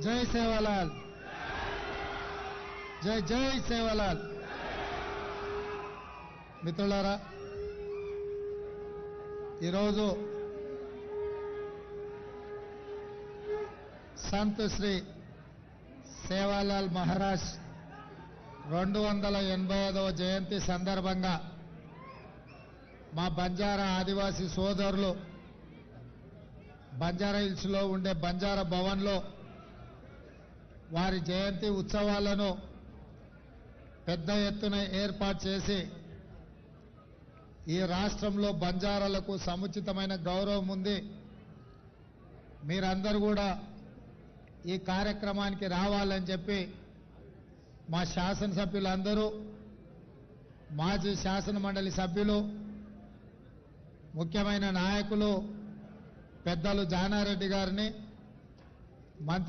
జై సేవాలాల్, జై జై సేవాలాల్. మిత్రులారా, ఈరోజు సంత్ శ్రీ సేవాలాల్ మహారాజ్ 285వ జయంతి సందర్భంగా మా బంజారా ఆదివాసీ సోదరులు బంజారా హిల్స్లో ఉండే బంజారా భవన్లో వారి జయంతి ఉత్సవాలను పెద్ద ఎత్తున ఏర్పాటు చేసి ఈ రాష్ట్రంలో బంజారాలకు సముచితమైన గౌరవం ఉంది, మీరందరూ కూడా ఈ కార్యక్రమానికి రావాలని చెప్పి మా శాసనసభ్యులందరూ, మాజీ శాసన మండలి సభ్యులు, ముఖ్యమైన నాయకులు పెద్దలు జానారెడ్డి గారిని, మంత్రి